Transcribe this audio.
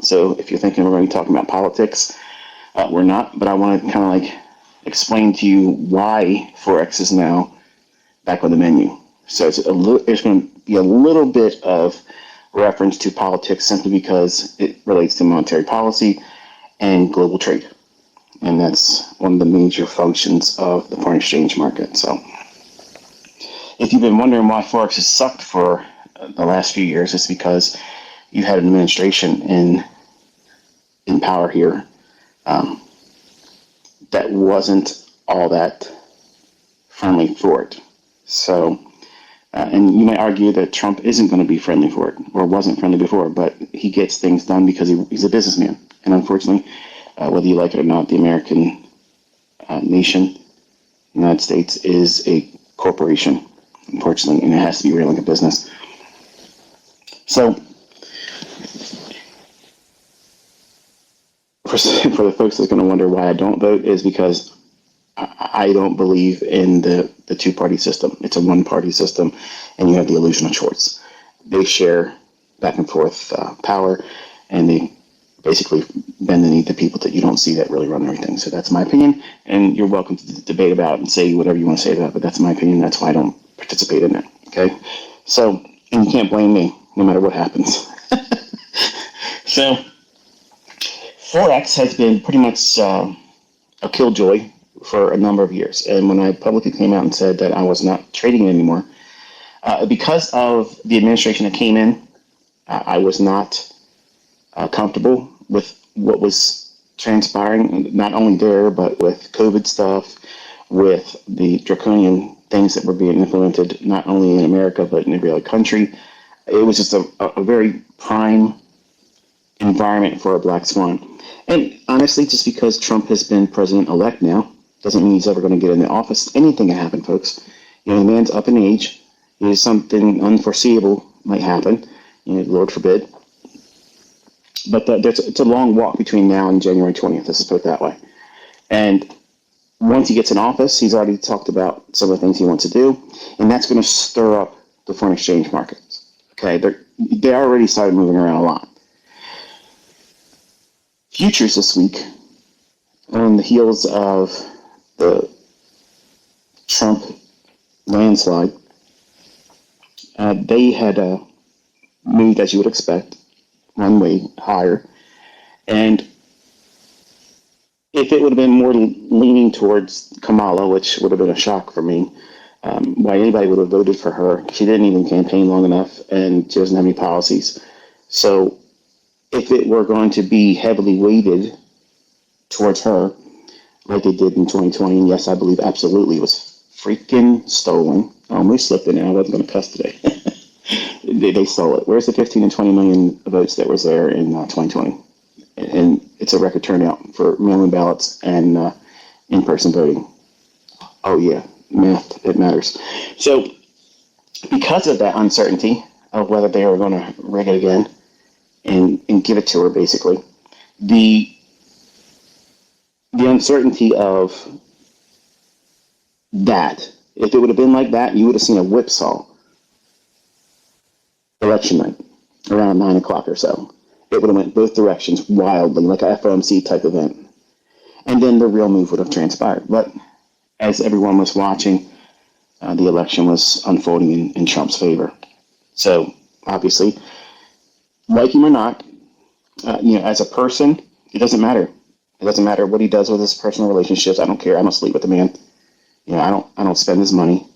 So if you're thinking we're going to be talking about politics, we're not. But I want to kind of like explain to you why Forex is now back on the menu. So there's going to be a little bit of reference to politics simply because it relates to monetary policy and global trade. And that's one of the major functions of the foreign exchange market. So if you've been wondering why Forex has sucked for the last few years, it's because you had an administration in power here that wasn't all that friendly for it. So, and you might argue that Trump isn't going to be friendly for it, or wasn't friendly before, but he gets things done because he's a businessman. And unfortunately, whether you like it or not, the American nation, United States, is a corporation, unfortunately, and it has to be ran like a business. So, for the folks that's going to wonder why I don't vote, is because I don't believe in the two-party system. It's a one-party system, and you have the illusion of choice. They share back and forth power, and they basically bend the knee to people that you don't see that really run everything. So that's my opinion, and you're welcome to debate about and say whatever you want to say about it, but that's my opinion. That's why I don't participate in it, okay? So, and you can't blame me, no matter what happens. So, Forex has been pretty much a killjoy for a number of years. And when I publicly came out and said that I was not trading anymore, because of the administration that came in, I was not comfortable with what was transpiring, not only there, but with COVID stuff, with the draconian things that were being implemented, not only in America, but in every other country. It was just a very prime environment for a black swan. And honestly, just because Trump has been president-elect now, doesn't mean he's ever going to get in the office. Anything can happen, folks. You know, the man's up in age. Something unforeseeable might happen. Lord forbid. But it's a long walk between now and January 20th, let's put it that way. And once he gets in office, he's already talked about some of the things he wants to do, and that's going to stir up the foreign exchange markets. Okay, they already started moving around a lot. Futures this week, on the heels of the Trump landslide, they had moved, as you would expect, one way higher. And if it would have been more leaning towards Kamala, which would have been a shock for me, why anybody would have voted for her. She didn't even campaign long enough, and she doesn't have any policies. So if it were going to be heavily weighted towards her, like they did in 2020, and yes, I believe absolutely it was freaking stolen. I almost slipped in there. I wasn't going to cuss today. They stole it. Where's the 15 and 20 million votes that was there in 2020? And it's a record turnout for mail-in ballots and in-person voting. Oh yeah, math, it matters. So because of that uncertainty of whether they were going to rig it again and give it to her, basically, the uncertainty of that, if it would have been like that, you would have seen a whipsaw election night around 9 o'clock or so. It would have went both directions wildly, like a FOMC type event. And then the real move would have transpired. But as everyone was watching, the election was unfolding in Trump's favor. So obviously, like him or not, as a person, it doesn't matter. It doesn't matter what he does with his personal relationships. I don't care. I don't sleep with the man. I don't spend his money.